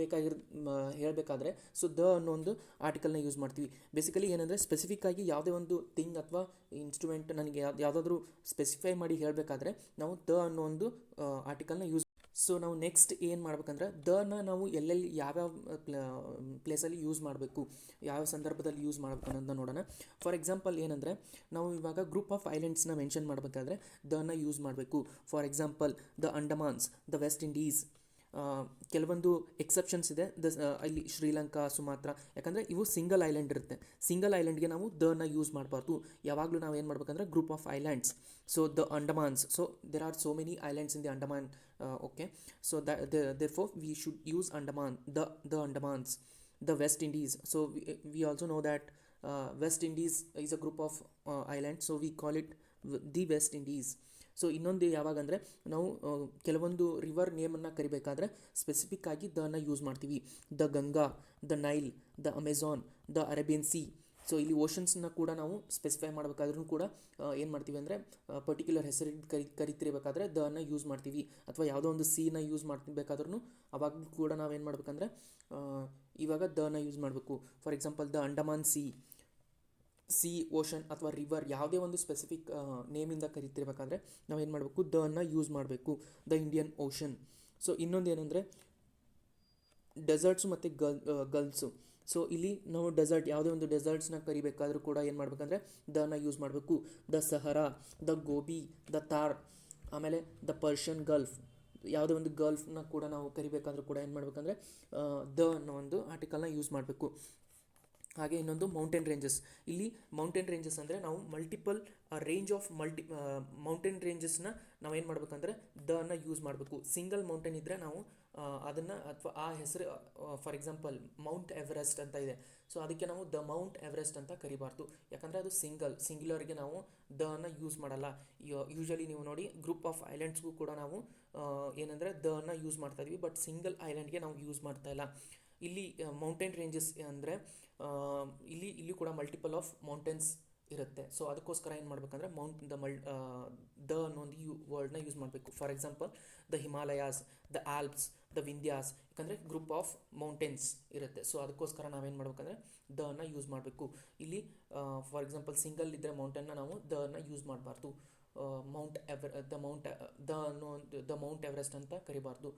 Speaker 1: ಹೇಳಬೇಕಾದ್ರೆ ಸೊ ದ ಅನ್ನೋ ಒಂದು ಆರ್ಟಿಕಲ್ನ ಯೂಸ್ ಮಾಡ್ತೀವಿ. ಬೇಸಿಕಲಿ ಏನಂದರೆ ಸ್ಪೆಸಿಫಿಕ್ ಆಗಿ ಯಾವುದೇ ಒಂದು ಥಿಂಗ್ ಅಥವಾ ಇನ್ಸ್ಟ್ರೂಮೆಂಟ್ ನನಗೆ ಯಾವುದಾದ್ರೂ ಸ್ಪೆಸಿಫೈ ಮಾಡಿ ಹೇಳಬೇಕಾದ್ರೆ ನಾವು ದ ಅನ್ನೋ ಒಂದು ಆರ್ಟಿಕಲ್ನ ಯೂಸ್. ಸೊ ನಾವು ನೆಕ್ಸ್ಟ್ ಏನು ಮಾಡ್ಬೇಕಂದ್ರೆ ದನ ನಾವು ಎಲ್ಲೆಲ್ಲಿ ಯಾವ್ಯಾವ ಪ್ಲೇಸಲ್ಲಿ ಯೂಸ್ ಮಾಡಬೇಕು, ಯಾವ ಸಂದರ್ಭದಲ್ಲಿ ಯೂಸ್ ಮಾಡಬೇಕು ಅನ್ನೋದನ್ನ ನೋಡೋಣ. ಫಾರ್ ಎಕ್ಸಾಂಪಲ್ ಏನಂದರೆ, ನಾವು ಇವಾಗ ಗ್ರೂಪ್ ಆಫ್ ಐಲ್ಯಾಂಡ್ಸ್ನ ಮೆನ್ಷನ್ ಮಾಡಬೇಕಾದ್ರೆ ದನ ಯೂಸ್ ಮಾಡಬೇಕು. For example the ಅಂಡಮಾನ್ಸ್, the West Indies. ಕೆಲವೊಂದು ಎಕ್ಸೆಪ್ಷನ್ಸ್ ಇದೆ, ಇಲ್ಲಿ ಶ್ರೀಲಂಕಾ, ಸುಮಾತ್ರ, ಯಾಕಂದರೆ ಇವು ಸಿಂಗಲ್ ಐಲ್ಯಾಂಡ್ ಇರುತ್ತೆ. ಸಿಂಗಲ್ ಐಲ್ಯಾಂಡ್ಗೆ ನಾವು ದನ ಯೂಸ್ ಮಾಡಬಾರ್ದು. ಯಾವಾಗಲೂ ನಾವು ಏನು ಮಾಡಬೇಕಂದ್ರೆ group of islands. So the ಅಂಡಮಾನ್ಸ್, so there are so many islands in the Andaman. Okay, so therefore we should use Andaman, the Andamans. The West Indies, so we also know that West Indies is a group of islands, so we call it the West Indies. So ಇನ್ನೊಂದು ಯಾವಾಗಂದರೆ, ನಾವು ಕೆಲವೊಂದು river ನೇಮನ್ನು ಕರಿಬೇಕಾದ್ರೆ specific ಆಗಿ ದನ use ಮಾಡ್ತೀವಿ. The Ganga, the Nile, the Amazon, the Arabian C. So ಇಲ್ಲಿ ಓಷನ್ಸ್ನ ಕೂಡ ನಾವು specify ಮಾಡಬೇಕಾದ್ರೂ ಕೂಡ ಏನು ಮಾಡ್ತೀವಿ ಅಂದರೆ, ಪರ್ಟಿಕ್ಯುಲರ್ ಹೆಸರಿಗೆ ಕರಿತಿರ್ಬೇಕಾದ್ರೆ ದನ ಯೂಸ್ ಮಾಡ್ತೀವಿ. ಅಥವಾ ಯಾವುದೋ ಒಂದು ಸೀನ ಯೂಸ್ ಮಾಡಬೇಕಾದ್ರೂ ಅವಾಗ ಕೂಡ ನಾವೇನು ಮಾಡ್ಬೇಕಂದ್ರೆ ಇವಾಗ ದನ ಯೂಸ್ ಮಾಡಬೇಕು. For example the Andaman C, ocean ಅಥವಾ ರಿವರ್, ಯಾವುದೇ ಒಂದು ಸ್ಪೆಸಿಫಿಕ್ ನೇಮಿಂದ ಕರಿತಿರ್ಬೇಕಾದ್ರೆ ನಾವೇನು ಮಾಡಬೇಕು, ದನ ಯೂಸ್ ಮಾಡಬೇಕು. The Indian ocean. ಸೊ ಇನ್ನೊಂದು ಏನಂದರೆ ಡೆಸರ್ಟ್ಸು ಮತ್ತು ಗಲ್ಫ್ಸು. ಸೊ ಇಲ್ಲಿ ನಾವು ಡೆಸರ್ಟ್, ಯಾವುದೇ ಒಂದು ಡೆಸರ್ಟ್ಸ್ನ ಕರಿಬೇಕಾದ್ರೂ ಕೂಡ ಏನು ಮಾಡಬೇಕಂದ್ರೆ ದನ ಯೂಸ್ ಮಾಡಬೇಕು. The Sahara, the gobi, the Thar, ಆಮೇಲೆ ದ ಪರ್ಷಿಯನ್ ಗಲ್ಫ್. ಯಾವುದೇ ಒಂದು ಗಲ್ಫ್ನ ಕೂಡ ನಾವು ಕರಿಬೇಕಾದ್ರೂ ಕೂಡ ಏನು ಮಾಡಬೇಕಂದ್ರೆ ದ ಅನ್ನೋ ಒಂದು ಆರ್ಟಿಕಲ್ನ ಯೂಸ್ ಮಾಡಬೇಕು. ಹಾಗೆ ಇನ್ನೊಂದು ಮೌಂಟೇನ್ ರೇಂಜಸ್. ಇಲ್ಲಿ ಮೌಂಟೇನ್ ರೇಂಜಸ್ ಅಂದರೆ ನಾವು ಮಲ್ಟಿಪಲ್ ರೇಂಜ್ ಆಫ್ ಮೌಂಟೇನ್ ರೇಂಜಸ್ನ ನಾವೇನು ಮಾಡಬೇಕಂದ್ರೆ ದನ ಯೂಸ್ ಮಾಡಬೇಕು. ಸಿಂಗಲ್ ಮೌಂಟೇನ್ ಇದ್ದರೆ ನಾವು ಅದನ್ನು, ಅಥವಾ ಆ ಹೆಸರು, ಫಾರ್ ಎಕ್ಸಾಂಪಲ್ ಮೌಂಟ್ ಎವರೆಸ್ಟ್ ಅಂತ ಇದೆ. ಸೊ ಅದಕ್ಕೆ ನಾವು ದ ಮೌಂಟ್ ಎವರೆಸ್ಟ್ ಅಂತ ಕರಿಬಾರ್ದು, ಯಾಕಂದರೆ ಅದು ಸಿಂಗ್ಯುಲರ್ಗೆ ನಾವು ದನ ಯೂಸ್ ಮಾಡಲ್ಲ. ಯೂಶಲಿ ನೀವು ನೋಡಿ, ಗ್ರೂಪ್ ಆಫ್ ಐಲ್ಯಾಂಡ್ಸ್ಗೂ ಕೂಡ ನಾವು ಏನಂದರೆ ದನ ಯೂಸ್ ಮಾಡ್ತಾ ಇದ್ವಿ, ಬಟ್ ಸಿಂಗಲ್ ಐಲ್ಯಾಂಡ್ಗೆ ನಾವು ಯೂಸ್ ಮಾಡ್ತಾ ಇಲ್ಲ. ಇಲ್ಲಿ ಮೌಂಟೇನ್ ರೇಂಜಸ್ ಅಂದರೆ ಇಲ್ಲಿ ಕೂಡ ಮಲ್ಟಿಪಲ್ ಆಫ್ ಮೌಂಟೇನ್ಸ್ ಇರುತ್ತೆ. ಸೊ ಅದಕ್ಕೋಸ್ಕರ ಏನು ಮಾಡಬೇಕಂದ್ರೆ ದ ಅನ್ನೋ ಒಂದು ವರ್ಡ್ನ ಯೂಸ್ ಮಾಡಬೇಕು. For example the Himalayas, the Alps, the Vindhyas, ಯಾಕಂದರೆ ಗ್ರೂಪ್ ಆಫ್ ಮೌಂಟೇನ್ಸ್ ಇರುತ್ತೆ. ಸೊ ಅದಕ್ಕೋಸ್ಕರ ನಾವೇನು ಮಾಡ್ಬೇಕಂದ್ರೆ ದನ ಯೂಸ್ ಮಾಡಬೇಕು. ಇಲ್ಲಿ ಫಾರ್ ಎಕ್ಸಾಂಪಲ್ ಸಿಂಗಲ್ ಇದ್ದರೆ ಮೌಂಟೇನ್ನ ನಾವು ದನ ಯೂಸ್ ಮಾಡಬಾರ್ದು. ದ ಮೌಂಟ್ ಎವರೆಸ್ಟ್ ಅಂತ ಕರಿಬಾರ್ದು,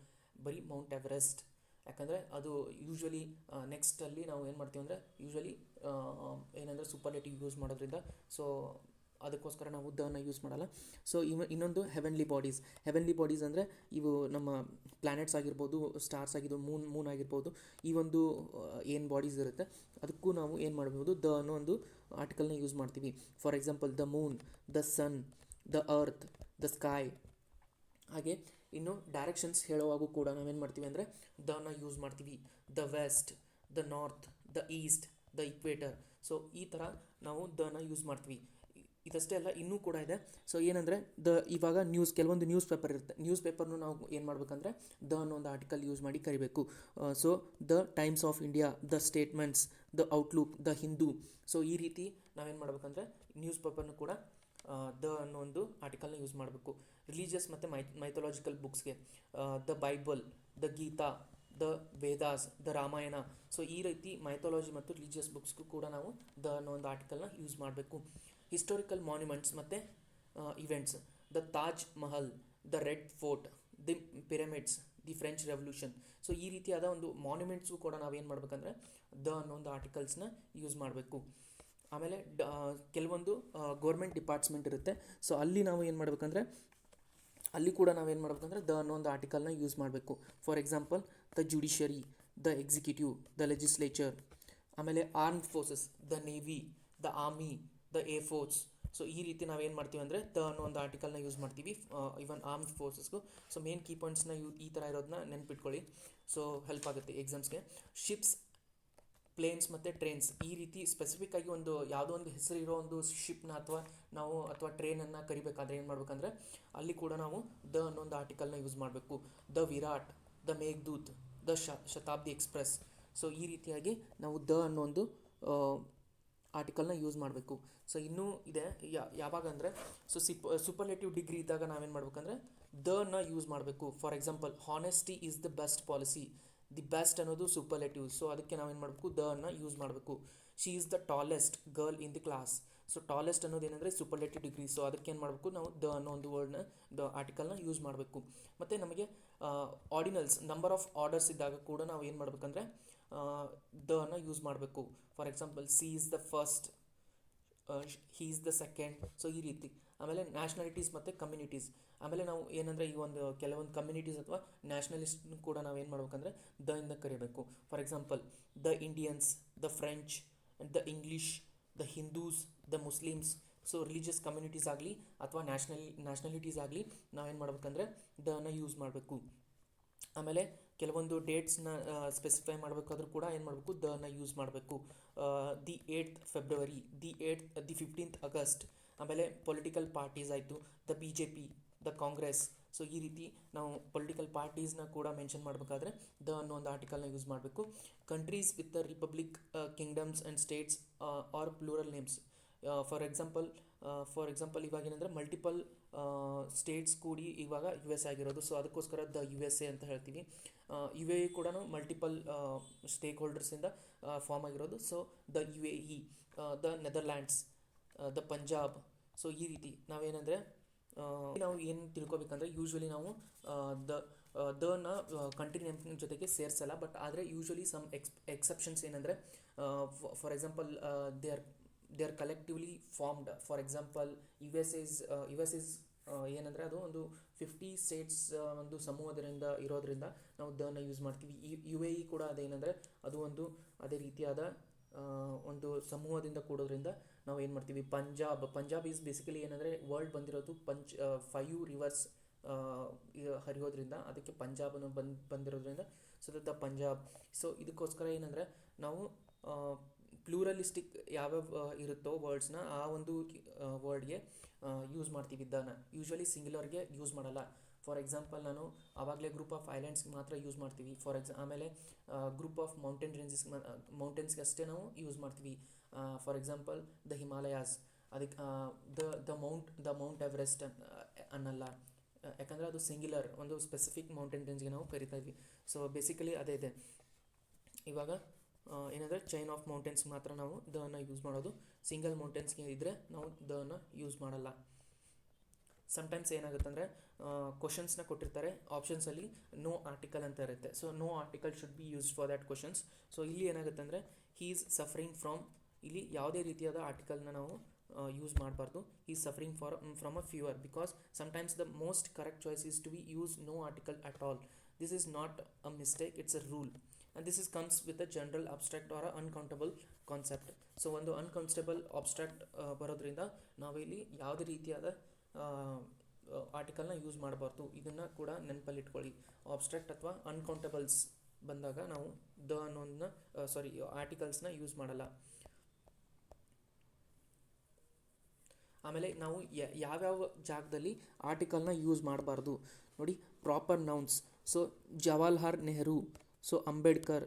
Speaker 1: ಬರೀ ಮೌಂಟ್ ಎವರೆಸ್ಟ್. ಯಾಕಂದರೆ ಅದು ಯೂಶ್ವಲಿ ನೆಕ್ಸ್ಟಲ್ಲಿ ನಾವು ಏನು ಮಾಡ್ತೀವಿ ಅಂದರೆ, ಯೂಶ್ವಲಿ ಏನಂದರೆ ಸೂಪರ್ಲೇಟಿವ್ ಯೂಸ್ ಮಾಡೋದ್ರಿಂದ, ಸೊ ಅದಕ್ಕೋಸ್ಕರ ನಾವು ದನ ಯೂಸ್ ಮಾಡಲ್ಲ. ಸೊ ಇನ್ನೊಂದು ಹೆವೆನ್ಲಿ ಬಾಡೀಸ್ ಅಂದರೆ ಇವು ನಮ್ಮ ಪ್ಲ್ಯಾನೆಟ್ಸ್ ಆಗಿರ್ಬೋದು, ಸ್ಟಾರ್ಸ್ ಆಗಿರ್ಬೋದು, ಮೂನ್ ಆಗಿರ್ಬೋದು, ಈ ಒಂದು ಏನು ಬಾಡೀಸ್ ಇರುತ್ತೆ ಅದಕ್ಕೂ ನಾವು ಏನು ಮಾಡ್ಬೋದು, ದ ಅನ್ನೋ ಒಂದು ಆರ್ಟಿಕಲ್ನ ಯೂಸ್ ಮಾಡ್ತೀವಿ. For example the moon, the sun, the earth, the sky. ಹಾಗೆ ಇನ್ನು ಡೈರೆಕ್ಷನ್ಸ್ ಹೇಳುವಾಗೂ ಕೂಡ ನಾವೇನು ಮಾಡ್ತೀವಿ ಅಂದರೆ ದನ ಯೂಸ್ ಮಾಡ್ತೀವಿ. The west, the north, the east, the equator. So ಈ ಥರ ನಾವು ದನ ಯೂಸ್ ಮಾಡ್ತೀವಿ. ಇದಷ್ಟೇ ಅಲ್ಲ, ಇನ್ನೂ ಕೂಡ ಇದೆ. ಸೊ ಏನಂದರೆ ಇವಾಗ ಕೆಲವೊಂದು ನ್ಯೂಸ್ ಪೇಪರ್ ಇರುತ್ತೆ. ನ್ಯೂಸ್ ಪೇಪರ್ನು ನಾವು ಏನು ಮಾಡಬೇಕಂದ್ರೆ ದ ಅನ್ನೋ ಒಂದು ಆರ್ಟಿಕಲ್ ಯೂಸ್ ಮಾಡಿ ಕರಿಬೇಕು. So the times of India, the statements, the outlook, the Hindu. So ಈ ರೀತಿ ನಾವೇನು ಮಾಡಬೇಕಂದ್ರೆ ನ್ಯೂಸ್ ಪೇಪರ್ನು ಕೂಡ ದ ಅನ್ನೋ ಒಂದು ಆರ್ಟಿಕಲ್ನ ಯೂಸ್ ಮಾಡಬೇಕು. ರಿಲಿಜಿಯಸ್ ಮತ್ತು ಮೈಥೊಲಾಜಿಕಲ್ ಬುಕ್ಸ್ಗೆ the Bible, the Gita, the Vedas, the Ramayana. So ಈ ರೀತಿ ಮೈಥಾಲಜಿ ಮತ್ತು ರಿಲಿಜಿಯಸ್ ಬುಕ್ಸ್ಗೂ ಕೂಡ ನಾವು ದ ಅನ್ನೋ ಒಂದು ಆರ್ಟಿಕಲ್ನ ಯೂಸ್ ಮಾಡಬೇಕು. ಹಿಸ್ಟೋರಿಕಲ್ ಮಾನ್ಯುಮೆಂಟ್ಸ್ ಮತ್ತು events, the Taj Mahal, the red fort, the pyramids, the French revolution. So ಈ ರೀತಿಯಾದ ಒಂದು ಮಾನ್ಯುಮೆಂಟ್ಸು ಕೂಡ ನಾವೇನು ಮಾಡಬೇಕಂದ್ರೆ ದ ಅನ್ನೋ ಒಂದು ಆರ್ಟಿಕಲ್ಸ್ನ ಯೂಸ್ ಮಾಡಬೇಕು. ಆಮೇಲೆ ಕೆಲವೊಂದು ಗೌರ್ಮೆಂಟ್ ಡಿಪಾರ್ಟ್ಮೆಂಟ್ ಇರುತ್ತೆ. ಸೊ ಅಲ್ಲಿ ನಾವು ಏನು ಮಾಡಬೇಕಂದ್ರೆ ಅಲ್ಲಿ ಕೂಡ ನಾವೇನು ಮಾಡಬೇಕಂದ್ರೆ ದ ಅನ್ನೋ ಒಂದು ಆರ್ಟಿಕಲ್ನ ಯೂಸ್ ಮಾಡಬೇಕು. For example the judiciary, the executive, the legislature. ಆಮೇಲೆ armed forces, the navy, the army, the air force. So ಈ ರೀತಿ ನಾವೇನು ಮಾಡ್ತೀವಿ ಅಂದರೆ ದ ಅನ್ನೋ ಒಂದು ಆರ್ಟಿಕಲ್ನ ಯೂಸ್ ಮಾಡ್ತೀವಿ ಇವನ್ ಆರ್ಮ್ಡ್ ಫೋರ್ಸಸ್ಗೂ. ಸೊ ಮೇನ್ ಕೀ ಪಾಯಿಂಟ್ಸ್ನ ಈ ಥರ ಇರೋದನ್ನ ನೆನ್ಪಿಟ್ಕೊಳ್ಳಿ. ಸೊ ಹೆಲ್ಪ್ ಆಗುತ್ತೆ ಎಕ್ಸಾಮ್ಸ್ಗೆ. ಶಿಪ್ಸ್, ಪ್ಲೇನ್ಸ್ ಮತ್ತು ಟ್ರೈನ್ಸ್, ಈ ರೀತಿ ಸ್ಪೆಸಿಫಿಕ್ ಆಗಿ ಒಂದು ಯಾವುದೋ ಒಂದು ಹೆಸರಿರೋ ಒಂದು ಶಿಪ್ನ ಅಥವಾ ಟ್ರೈನನ್ನು ಕರಿಬೇಕಾದ್ರೆ ಏನು ಮಾಡಬೇಕಂದ್ರೆ ಅಲ್ಲಿ ಕೂಡ ನಾವು ದ ಅನ್ನೋ ಒಂದು ಆರ್ಟಿಕಲ್ನ ಯೂಸ್ ಮಾಡಬೇಕು. The Virat, the Meghdoot, the Shatabdi express. So ಈ ರೀತಿಯಾಗಿ ನಾವು ದ ಅನ್ನೋ ಒಂದು ಆರ್ಟಿಕಲ್ನ ಯೂಸ್ ಮಾಡಬೇಕು. ಸೊ ಇನ್ನೂ ಇದೆ, ಯಾವಾಗ ಅಂದರೆ ಸೂಪರ್ಲೇಟಿವ್ ಡಿಗ್ರಿ ಇದ್ದಾಗ ನಾವೇನು ಮಾಡ್ಬೇಕಂದ್ರೆ ದನ ಯೂಸ್ ಮಾಡಬೇಕು. For example honesty is the best policy. The best ಅನ್ನೋದು ಸೂಪರ್ಲೇಟಿವ್. ಸೊ ಅದಕ್ಕೆ ನಾವೇನು ಮಾಡಬೇಕು, ದ ಅನ್ನು ಯೂಸ್ ಮಾಡಬೇಕು. She is the tallest girl in the class. So tallest ಅನ್ನೋದು ಏನಂದರೆ ಸೂಪರ್ಲೇಟಿವ್ ಡಿಗ್ರಿ. ಸೊ ಅದಕ್ಕೆ ಏನು ಮಾಡಬೇಕು ನಾವು ದ ಅನ್ನೋ ಒಂದು ವರ್ಡ್ನ ದ ಆರ್ಟಿಕಲ್ನ ಯೂಸ್ ಮಾಡಬೇಕು. ಮತ್ತು ನಮಗೆ ಆರ್ಡಿನಲ್ಸ್ ನಂಬರ್ ಆಫ್ ಆರ್ಡರ್ಸ್ ಇದ್ದಾಗ ಕೂಡ ನಾವು ಏನು ಮಾಡಬೇಕಂದ್ರೆ ದ ಅನ್ನು ಯೂಸ್ ಮಾಡಬೇಕು. For example C is the first, he is the second. So ಈ ರೀತಿ. ಆಮೇಲೆ ನ್ಯಾಷನಾಲಿಟೀಸ್ ಮತ್ತು ಕಮ್ಯುನಿಟೀಸ್. ಆಮೇಲೆ ನಾವು ಏನಂದರೆ ಈ ಒಂದು ಕೆಲವೊಂದು ಕಮ್ಯುನಿಟೀಸ್ ಅಥವಾ ನ್ಯಾಷನಲಿಸ್ಟ್ ಕೂಡ ನಾವು ಏನು ಮಾಡ್ಬೇಕಂದ್ರೆ ದ ಇಂದ ಕರಿಬೇಕು. For example the Indians, the French, the English, the Hindus, the Muslims. So religious communities ಆಗಲಿ ಅಥವಾ ನ್ಯಾಷನಾಲಿಟೀಸ್ ಆಗಲಿ ನಾವೇನು ಮಾಡ್ಬೇಕಂದ್ರೆ ದ ಅನ್ನು ಯೂಸ್ ಮಾಡಬೇಕು. ಆಮೇಲೆ ಕೆಲವೊಂದು ಡೇಟ್ಸ್ನ ಸ್ಪೆಸಿಫೈ ಮಾಡಬೇಕಾದ್ರೂ ಕೂಡ ಏನು ಮಾಡಬೇಕು ದ ಅನ್ನು ಯೂಸ್ ಮಾಡಬೇಕು. The 8th February, the 15th August. ಆಮೇಲೆ ಪೊಲಿಟಿಕಲ್ ಪಾರ್ಟೀಸ್ ಆಯಿತು, the BJP, the Congress. So ಈ ರೀತಿ ನಾವು ಪೊಲಿಟಿಕಲ್ ಪಾರ್ಟೀಸ್ನ ಕೂಡ ಮೆನ್ಷನ್ ಮಾಡಬೇಕಾದ್ರೆ ದ ಅನ್ನೋ ಒಂದು ಆರ್ಟಿಕಲ್ನ ಯೂಸ್ ಮಾಡಬೇಕು. Countries with the republic, kingdoms and states are plural names. For example ಇವಾಗ ಏನಂದರೆ ಮಲ್ಟಿಪಲ್ ಸ್ಟೇಟ್ಸ್ ಕೂಡಿ ಇವಾಗ US ಆಗಿರೋದು. ಸೊ ಅದಕ್ಕೋಸ್ಕರ ದ USA ಅಂತ ಹೇಳ್ತೀವಿ. UAE ಕೂಡ ಮಲ್ಟಿಪಲ್ ಸ್ಟೇಕ್ ಹೋಲ್ಡರ್ಸಿಂದ ಫಾರ್ಮ್ ಆಗಿರೋದು. So the UAE, the Netherlands, the Punjab. So ಈ ರೀತಿ ನಾವೇನಂದರೆ ನಾವು ಏನು ತಿಳ್ಕೊಬೇಕಂದ್ರೆ ಯೂಶ್ವಲಿ ನಾವು ದನ ಕಂಟ್ರಿ ನೇಮ್ ಜೊತೆಗೆ ಸೇರಿಸಲ್ಲ. ಬಟ್ ಆದರೆ ಯೂಶ್ವಲಿ ಸಮ್ ಎಕ್ಸೆಪ್ಷನ್ಸ್ ಏನಂದರೆ for example they are collectively formed. For example US is ಏನಂದರೆ ಅದು ಒಂದು 50 ಸ್ಟೇಟ್ಸ್ ಒಂದು ಸಮೂಹದಿಂದ ಇರೋದ್ರಿಂದ ನಾವು ದನ ಯೂಸ್ ಮಾಡ್ತೀವಿ. UAE ಕೂಡ ಅದೇನೆಂದರೆ ಅದು ಒಂದು ಅದೇ ರೀತಿಯಾದ ಒಂದು ಸಮೂಹದಿಂದ ಕೂಡೋದ್ರಿಂದ ನಾವು ಏನು ಮಾಡ್ತೀವಿ ಪಂಜಾಬ್ ಈಸ್ ಬೇಸಿಕಲಿ ಏನಂದರೆ ವರ್ಲ್ಡ್ ಬಂದಿರೋದು 5 ರಿವರ್ಸ್ ಹರಿಯೋದ್ರಿಂದ ಅದಕ್ಕೆ ಪಂಜಾಬನ್ನು ಬಂದಿರೋದ್ರಿಂದ ಸೊ ದ ಪಂಜಾಬ್. ಸೊ ಇದಕ್ಕೋಸ್ಕರ ಏನಂದರೆ ನಾವು ಪ್ಲೂರಲಿಸ್ಟಿಕ್ ಯಾವ್ಯಾವ ಇರುತ್ತೋ ವರ್ಡ್ಸ್ನ ಆ ಒಂದು ವರ್ಡ್ಗೆ ಯೂಸ್ ಮಾಡ್ತೀವಿ ದನ. ಯೂಶ್ವಲಿ ಸಿಂಗ್ಯುಲರ್ಗೆ ಯೂಸ್ ಮಾಡಲ್ಲ. ಫಾರ್ ಎಕ್ಸಾಂಪಲ್ ನಾನು ಆವಾಗಲೇ ಗ್ರೂಪ್ ಆಫ್ ಐಲ್ಯಾಂಡ್ಸ್ಗೆ ಮಾತ್ರ ಯೂಸ್ ಮಾಡ್ತೀವಿ. ಆಮೇಲೆ ಗ್ರೂಪ್ ಆಫ್ ಮೌಂಟೇನ್ಸ್ಗೆ ಅಷ್ಟೇ ನಾವು ಯೂಸ್ ಮಾಡ್ತೀವಿ. ಫಾರ್ ಎಕ್ಸಾಂಪಲ್ ದ ಹಿಮಾಲಯಾಸ್, ಅದಕ್ಕೆ ದ ಮೌಂಟ್ ಎವರೆಸ್ಟ್ ಅನ್ನಲ್ಲ, ಯಾಕಂದರೆ ಅದು ಸಿಂಗ್ಯುಲರ್ ಒಂದು ಸ್ಪೆಸಿಫಿಕ್ ಮೌಂಟೇನ್ ರೇಂಜ್ಗೆ ನಾವು ಕರಿತಾ ಇದ್ವಿ. ಸೊ ಬೇಸಿಕಲಿ ಅದೇ ಇದೆ. ಇವಾಗ ಏನಂದರೆ ಚೈನ್ ಆಫ್ ಮೌಂಟೇನ್ಸ್ ಮಾತ್ರ ನಾವು ದ ಅನ್ನು ಯೂಸ್ ಮಾಡೋದು. ಸಿಂಗಲ್ ಮೌಂಟೇನ್ಸ್ಗೆ ಇದ್ದರೆ ನಾವು ದ ಅನ್ನು ಯೂಸ್ ಮಾಡಲ್ಲ. ಸಮ್ಟೈಮ್ಸ್ ಏನಾಗುತ್ತೆ ಅಂದರೆ ಕ್ವಶನ್ಸ್ನ ಕೊಟ್ಟಿರ್ತಾರೆ, ಆಪ್ಷನ್ಸಲ್ಲಿ ನೋ ಆರ್ಟಿಕಲ್ ಅಂತ ಇರುತ್ತೆ. So no article should be used for that questions. So ಇಲ್ಲಿ ಏನಾಗುತ್ತೆ ಅಂದರೆ ಹೀ ಈಸ್ ಸಫರಿಂಗ್ ಫ್ರಮ್, ಇಲ್ಲಿ ಯಾವುದೇ ರೀತಿಯಾದ ಆರ್ಟಿಕಲ್ನ ನಾವು ಯೂಸ್ ಮಾಡಬಾರ್ದು. He is suffering from a fever, because sometimes the most correct choice is to be use no article at all. This is not a mistake, it's a rule. and this is comes with a general abstract or a uncountable concept. So ಒಂದು uncountable abstract ಬರೋದ್ರಿಂದ ನಾವಿಲ್ಲಿ ಯಾವುದೇ ರೀತಿಯಾದ ಆರ್ಟಿಕಲ್ನ use ಮಾಡಬಾರ್ದು. ಇದನ್ನು ಕೂಡ ನೆನಪಲ್ಲಿ ಇಟ್ಕೊಳ್ಳಿ. ಅಬ್ಸ್ಟ್ರಾಕ್ಟ್ ಅಥವಾ ಅನ್ಕೌಂಟಬಲ್ಸ್ ಬಂದಾಗ ನಾವು ದ ಅನ್ನೋದನ್ನ ಆರ್ಟಿಕಲ್ಸ್ನ ಯೂಸ್ ಮಾಡಲ್ಲ. ಆಮೇಲೆ ನಾವು ಯಾವ್ಯಾವ ಜಾಗದಲ್ಲಿ ಆರ್ಟಿಕಲ್ನ ಯೂಸ್ ಮಾಡಬಾರ್ದು ನೋಡಿ. Proper nouns. So Jawaharlal Nehru, so Ambedkar,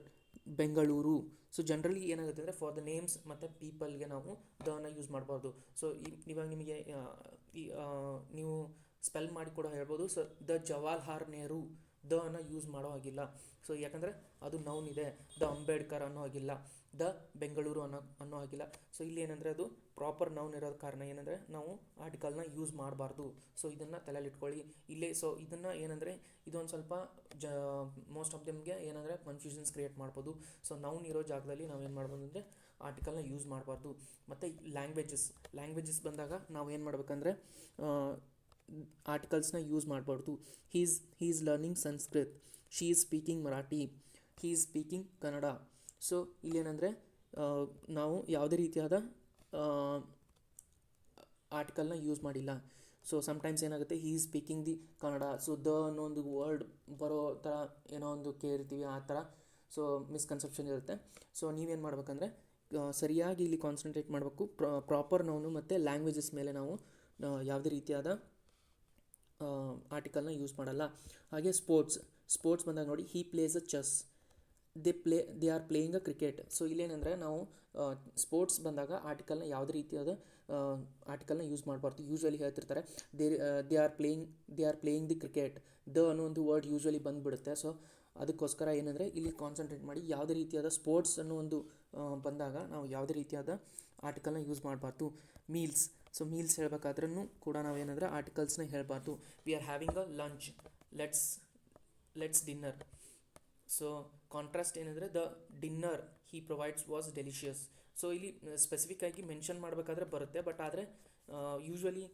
Speaker 1: Bengaluru. So generally ಏನಾಗುತ್ತೆ ಅಂದರೆ ಫಾರ್ ದ ನೇಮ್ಸ್ ಮತ್ತು ಪೀಪಲ್ಗೆ ನಾವು ದ ಅನ್ನು ಯೂಸ್ ಮಾಡಬಾರ್ದು. ಸೊ ಇವಾಗ ನಿಮಗೆ ನೀವು ಸ್ಪೆಲ್ ಮಾಡಿ ಕೂಡ ಹೇಳ್ಬೋದು. So the Jawaharlal Nehru the ಅನ್ನು ಯೂಸ್ ಮಾಡೋ ಹಾಗಿಲ್ಲ. ಸೊ ಯಾಕಂದರೆ ಅದು ನೌನ್ ಇದೆ. ದ ಅಂಬೇಡ್ಕರ್ ಅನ್ನೋ ಹಾಗಿಲ್ಲ, ದ ಬೆಂಗಳೂರು ಅನ್ನೋ ಹಾಗಿಲ್ಲ. ಸೊ ಇಲ್ಲಿ ಏನಂದರೆ ಅದು ಪ್ರಾಪರ್ ನೌನ್ ಇರೋದ ಕಾರಣ ಏನಂದರೆ ನಾವು ಆರ್ಟಿಕಲ್ನ ಯೂಸ್ ಮಾಡಬಾರ್ದು. ಸೊ ಇದನ್ನು ತಲೆಯಲ್ಲಿ ಇಟ್ಕೊಳ್ಳಿ ಇಲ್ಲೇ. ಸೊ ಇದನ್ನು ಏನಂದರೆ ಇದೊಂದು ಸ್ವಲ್ಪ ಮೋಸ್ಟ್ ಆಫ್ ದೆಮ್ಗೆ ಏನಂದರೆ ಕನ್ಫ್ಯೂಷನ್ಸ್ ಕ್ರಿಯೇಟ್ ಮಾಡ್ಬೋದು. ಸೊ ನೌನ್ ಇರೋ ಜಾಗದಲ್ಲಿ ನಾವೇನು ಮಾಡ್ಬೋದು ಅಂದರೆ ಆರ್ಟಿಕಲ್ನ ಯೂಸ್ ಮಾಡಬಾರ್ದು. ಮತ್ತು ಲ್ಯಾಂಗ್ವೇಜಸ್ ಬಂದಾಗ ನಾವು ಏನು ಮಾಡಬೇಕಂದ್ರೆ ಆರ್ಟಿಕಲ್ಸ್ನ ಯೂಸ್ ಮಾಡಬಾರ್ದು. He is learning Sanskrit, she is speaking Marathi, he is speaking Kannada. So ಇಲ್ಲೇನೆಂದರೆ ನಾವು ಯಾವುದೇ ರೀತಿಯಾದ ಆರ್ಟಿಕಲ್ನ ಯೂಸ್ ಮಾಡಿಲ್ಲ. ಸೊ ಸಮ್ಟೈಮ್ಸ್ ಏನಾಗುತ್ತೆ he is speaking the Kannada. So the ಅನ್ನೋ ಒಂದು ವರ್ಡ್ ಬರೋ ಥರ ಏನೋ ಒಂದು ಕೇಳಿರ್ತೀವಿ, ಆ ಥರ. ಸೊ ಮಿಸ್ಕನ್ಸೆಪ್ಷನ್ ಇರುತ್ತೆ. ಸೊ ನೀವೇನು ಮಾಡ್ಬೇಕಂದ್ರೆ ಸರಿಯಾಗಿ ಇಲ್ಲಿ ಕಾನ್ಸಂಟ್ರೇಟ್ ಮಾಡಬೇಕು. ಪ್ರಾಪರ್ ನೌನು ಮತ್ತು ಲ್ಯಾಂಗ್ವೇಜಸ್ ಮೇಲೆ ನಾವು ಯಾವುದೇ ರೀತಿಯಾದ ಆರ್ಟಿಕಲ್ನ ಯೂಸ್ ಮಾಡಲ್ಲ. ಹಾಗೆ ಸ್ಪೋರ್ಟ್ಸ್ ಬಂದಾಗ ನೋಡಿ, he plays a chess, they are playing a cricket. So ಇಲ್ಲೇನೆಂದರೆ ನಾವು ಸ್ಪೋರ್ಟ್ಸ್ ಬಂದಾಗ ಆರ್ಟಿಕಲ್ನ ಯಾವುದೇ ರೀತಿಯಾದ ಆರ್ಟಿಕಲ್ನ ಯೂಸ್ ಮಾಡಬಾರ್ದು. ಯೂಶ್ವಲಿ ಹೇಳ್ತಿರ್ತಾರೆ they are playing the cricket. The ಅನ್ನೋ ಒಂದು ವರ್ಡ್ ಯೂಶ್ವಲಿ ಬಂದುಬಿಡುತ್ತೆ. ಸೊ ಅದಕ್ಕೋಸ್ಕರ ಏನಂದರೆ ಇಲ್ಲಿ ಕಾನ್ಸಂಟ್ರೇಟ್ ಮಾಡಿ ಯಾವುದೇ ರೀತಿಯಾದ ಸ್ಪೋರ್ಟ್ಸ್ ಅನ್ನೋ ಒಂದು ಬಂದಾಗ ನಾವು ಯಾವುದೇ ರೀತಿಯಾದ ಆರ್ಟಿಕಲ್ನ ಯೂಸ್ ಮಾಡಬಾರ್ದು. ಮೀಲ್ಸ್, ಸೊ ಮೀಲ್ಸ್ ಹೇಳ್ಬೇಕಾದ್ರೂ ಕೂಡ ನಾವು ಏನಂದರೆ ಆರ್ಟಿಕಲ್ಸ್ನ ಹೇಳಬಾರ್ದು. We are having a lunch, let's dinner. So contrast ಏನಂದರೆ the dinner he provides was delicious. So ಇಲ್ಲಿ ಸ್ಪೆಸಿಫಿಕ್ ಆಗಿ ಮೆನ್ಷನ್ ಮಾಡಬೇಕಾದ್ರೆ ಬರುತ್ತೆ, ಬಟ್ ಆದರೆ ಯೂಶ್ವಲಿ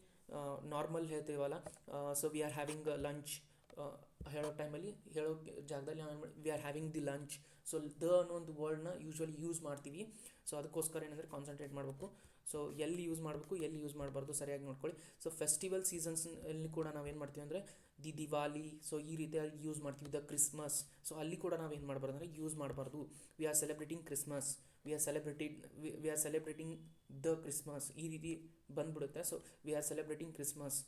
Speaker 1: ನಾರ್ಮಲ್ ಹೇಳ್ತೀವಲ್ಲ, so we are having lunch ಹೇಳೋ ಟೈಮಲ್ಲಿ ಹೇಳೋ ಜಾಗದಲ್ಲಿ ನಾವು we are having the lunch. So the ಅನ್ನೋ ಒಂದು ವರ್ಡ್ನ ಯೂಶ್ವಲಿ ಯೂಸ್ ಮಾಡ್ತೀವಿ. ಸೊ ಅದಕ್ಕೋಸ್ಕರ ಏನಂದರೆ ಕಾನ್ಸಂಟ್ರೇಟ್ ಮಾಡಬೇಕು. ಸೊ ಎಲ್ಲಿ ಯೂಸ್ ಮಾಡಬೇಕು, ಎಲ್ಲಿ ಯೂಸ್ ಮಾಡಬಾರ್ದು ಸರಿಯಾಗಿ ನೋಡ್ಕೊಳ್ಳಿ. ಸೊ ಫೆಸ್ಟಿವಲ್ ಸೀಸನ್ಸಲ್ಲಿ ಕೂಡ ನಾವೇನು ಮಾಡ್ತೀವಿ ಅಂದರೆ ದಿ ದಿವಾಲಿ, ಸೊ ಈ ರೀತಿಯಾಗಿ ಯೂಸ್ ಮಾಡ್ತೀವಿ. ದ ಕ್ರಿಸ್ಮಸ್, ಸೊ ಅಲ್ಲಿ ಕೂಡ ನಾವೇನು ಮಾಡಬಾರ್ದು ಅಂದರೆ ಯೂಸ್ ಮಾಡಬಾರ್ದು. We are celebrating Christmas, we are celebrating the Christmas, ಈ ರೀತಿ ಬಂದ್ಬಿಡುತ್ತೆ. So we are celebrating Christmas.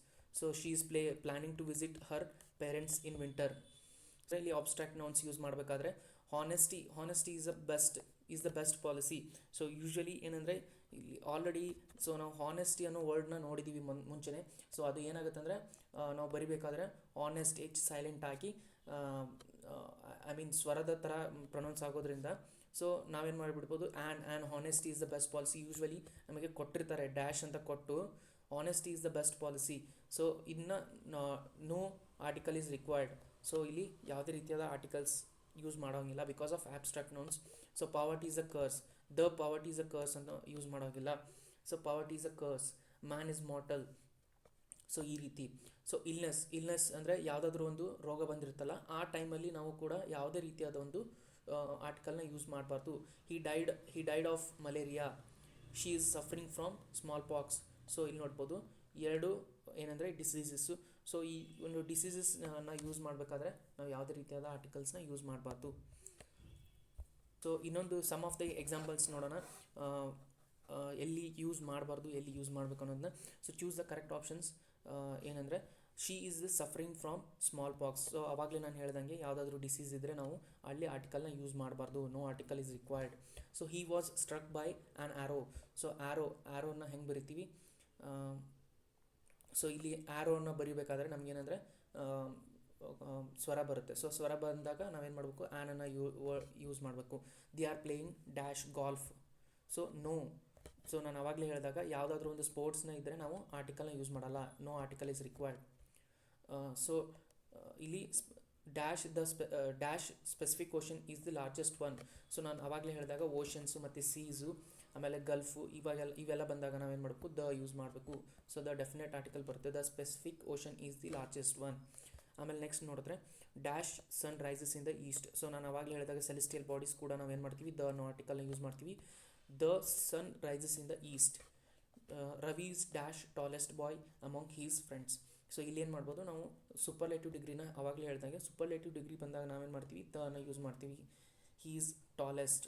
Speaker 1: So she is planning to visit her parents in winter. So ಇಲ್ಲಿ ಆಬ್ಸ್ಟ್ರಾಕ್ಟ್ ನೌನ್ಸ್ ಯೂಸ್ ಮಾಡಬೇಕಾದ್ರೆ honesty is the best policy. So usually ಏನಂದರೆ ಇಲ್ಲಿ already so ನಾವು honesty ಅನ್ನೋ ವರ್ಡ್ನ ನೋಡಿದ್ದೀವಿ ಮುಂಚೆನೇ. ಸೊ ಅದು ಏನಾಗುತ್ತೆ ಅಂದರೆ ನಾವು ಬರಿಬೇಕಾದ್ರೆ ಆನೆಸ್ಟ್ ಎಚ್ ಸೈಲೆಂಟ್ ಆಗಿ ಸ್ವರದ ಥರ ಪ್ರೊನೌನ್ಸ್ ಆಗೋದ್ರಿಂದ ಸೊ ನಾವೇನು ಮಾಡಿಬಿಡ್ಬೋದು, and honesty is the best policy. Usually ನಮಗೆ ಕೊಟ್ಟಿರ್ತಾರೆ ಡ್ಯಾಶ್ ಅಂತ ಕೊಟ್ಟು honesty is the best policy. So ಇನ್ನು no article is required. So ಇಲ್ಲಿ ಯಾವುದೇ ರೀತಿಯಾದ ಆರ್ಟಿಕಲ್ಸ್ ಯೂಸ್ ಮಾಡೋಂಗಿಲ್ಲ because of abstract nouns. So poverty is a curse, the poverty is a curse ಅಂತ ಯೂಸ್ ಮಾಡೋಂಗಿಲ್ಲ. So poverty is a curse, man is mortal. So ಈ ರೀತಿ. So illness ಅಂದರೆ ಯಾವುದಾದ್ರೂ ಒಂದು ರೋಗ ಬಂದಿರುತ್ತಲ್ಲ, ಆ ಟೈಮಲ್ಲಿ ನಾವು ಕೂಡ ಯಾವುದೇ ರೀತಿಯಾದ ಒಂದು ಆರ್ಟಿಕಲ್ನ ಯೂಸ್ ಮಾಡಬಾರ್ದು. He died of malaria, she is suffering from smallpox. So ಇಲ್ಲಿ ನೋಡ್ಬೋದು ಎರಡು ಏನಂದರೆ ಡಿಸೀಸಸ್ಸು. ಸೊ ಈ ಒಂದು ಡಿಸೀಸಸ್ನ ಯೂಸ್ ಮಾಡಬೇಕಾದ್ರೆ ನಾವು ಯಾವುದೇ ರೀತಿಯಾದ ಆರ್ಟಿಕಲ್ಸ್ನ ಯೂಸ್ ಮಾಡಬಾರ್ದು. ಸೊ ಇನ್ನೊಂದು ಸಮ್ ಆಫ್ ದ ಎಕ್ಸಾಂಪಲ್ಸ್ ನೋಡೋಣ, ಎಲ್ಲಿ ಯೂಸ್ ಮಾಡಬಾರ್ದು ಎಲ್ಲಿ ಯೂಸ್ ಮಾಡಬೇಕು ಅನ್ನೋದನ್ನ. So choose the correct options. ಏನಂದರೆ she is suffering from smallpox. So ಆವಾಗಲೇ ನಾನು ಹೇಳ್ದಂಗೆ ಯಾವುದಾದ್ರೂ ಡಿಸೀಸ್ ಇದ್ದರೆ ನಾವು ಅಲ್ಲಿ ಆರ್ಟಿಕಲ್ನ ಯೂಸ್ ಮಾಡಬಾರ್ದು. No article is required. So he was struck by an arrow. So ಆ್ಯರೋನ ಹೆಂಗೆ ಬರಿತೀವಿ, ಸೊ ಇಲ್ಲಿ ಆ್ಯರೋನ ಬರೀಬೇಕಾದ್ರೆ ನಮಗೇನಂದರೆ ಸ್ವರ ಬರುತ್ತೆ. ಸೊ ಸ್ವರ ಬಂದಾಗ ನಾವೇನು ಮಾಡಬೇಕು, ಆ್ಯನನ್ನು ಯೂಸ್ ಮಾಡಬೇಕು. The are playing dash golf. So no, so ನಾನು ಆವಾಗಲೇ ಹೇಳಿದಾಗ ಯಾವುದಾದ್ರೂ ಒಂದು ಸ್ಪೋರ್ಟ್ಸ್ನ ಇದ್ದರೆ ನಾವು ಆರ್ಟಿಕಲ್ನ ಯೂಸ್ ಮಾಡಲ್ಲ. No article is required. So ಇಲ್ಲಿ dash specific ocean is the largest one. So ನಾನು ಆವಾಗಲೇ ಹೇಳಿದಾಗ ಓಷನ್ಸು ಮತ್ತು ಸೀಸು ಆಮೇಲೆ ಗಲ್ಫು ಇವೆಲ್ಲ ಬಂದಾಗ ನಾವೇನು ಮಾಡಬೇಕು, ದ ಯೂಸ್ ಮಾಡಬೇಕು. ಸೊ ದ ಡೆಫಿನೆಟ್ ಆರ್ಟಿಕಲ್ ಬರುತ್ತೆ. The specific ocean is the largest one. ಆಮೇಲೆ ನೆಕ್ಸ್ಟ್ ನೋಡಿದ್ರೆ dash sun rises in the east. So ನಾನು ಆವಾಗಲೇ ಹೇಳಿದಾಗ ಸೆಲೆಸ್ಟಿಯಲ್ ಬಾಡೀಸ್ ಕೂಡ ನಾವೇನು ಮಾಡ್ತೀವಿ, ದ ಅನ್ನೋ ಆರ್ಟಿಕಲ್ನ ಯೂಸ್ ಮಾಡ್ತೀವಿ. The sun rises in the east. Ravi is dash tallest boy among his friends. So ಇಲ್ಲಿ ಏನು ಮಾಡ್ಬೋದು, ನಾವು ಸೂಪರ್ಲೇಟಿವ್ ಡಿಗ್ರಿನ ಆವಾಗಲೇ ಹೇಳ್ದಂಗೆ ಸೂಪರ್ಲೇಟಿವ್ ಡಿಗ್ರಿ ಬಂದಾಗ ನಾವೇನು ಮಾಡ್ತೀವಿ, ದ ಅನ್ನು ಯೂಸ್ ಮಾಡ್ತೀವಿ. ಹೀ ಈಸ್ ಟಾಲೆಸ್ಟ್,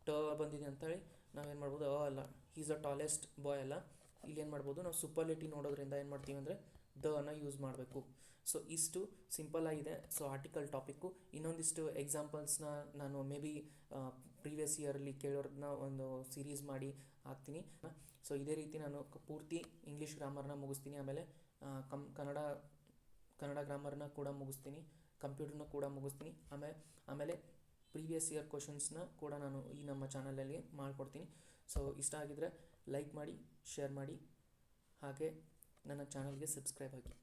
Speaker 1: ಟ ಬಂದಿದೆ ಅಂತೇಳಿ ನಾವೇನು ಮಾಡ್ಬೋದು, ಅಲ್ಲ ಈಸ್ ಅ ಟಾಲೆಸ್ಟ್ ಬಾಯ್ ಅಲ್ಲ. ಇಲ್ಲಿ ಏನು ಮಾಡ್ಬೋದು, ನಾವು ಸೂಪರ್ಲೇಟಿವ್ ನೋಡೋದ್ರಿಂದ ಏನು ಮಾಡ್ತೀವಿ ಅಂದರೆ ದ ಅನ್ನು ಯೂಸ್ ಮಾಡಬೇಕು. ಸೊ ಇಷ್ಟು ಸಿಂಪಲ್ ಆಗಿದೆ ಸೊ ಆರ್ಟಿಕಲ್ ಟಾಪಿಕ್ಕು. ಇನ್ನೊಂದಿಷ್ಟು ಎಕ್ಸಾಂಪಲ್ಸ್ನ ನಾನು ಮೇ ಬಿ ಪ್ರೀವಿಯಸ್ ಇಯರಲ್ಲಿ ಕೇಳೋರನ್ನ ಒಂದು ಸೀರೀಸ್ ಮಾಡಿ ಹಾಕ್ತೀನಿ. ಸೊ ಇದೇ ರೀತಿ ನಾನು ಪೂರ್ತಿ ಇಂಗ್ಲೀಷ್ ಗ್ರಾಮರ್ನ ಮುಗಿಸ್ತೀನಿ, ಆಮೇಲೆ ಕನ್ನಡ ಗ್ರಾಮರ್ನ ಕೂಡ ಮುಗಿಸ್ತೀನಿ, ಕಂಪ್ಯೂಟರ್ನ ಕೂಡ ಮುಗಿಸ್ತೀನಿ. ಆಮೇಲೆ ಪ್ರೀವಿಯಸ್ ಇಯರ್ ಕ್ವಶನ್ಸ್ನ ಕೂಡ ನಾನು ಈ ನಮ್ಮ ಚಾನಲಲ್ಲಿ ಮಾಡಿಕೊಡ್ತೀನಿ. ಸೊ ಇಷ್ಟ ಆಗಿದ್ದರೆ ಲೈಕ್ ಮಾಡಿ, ಶೇರ್ ಮಾಡಿ, ಹಾಗೆ ನನ್ನ ಚಾನಲ್ಗೆ ಸಬ್ಸ್ಕ್ರೈಬ್ ಆಗಿ.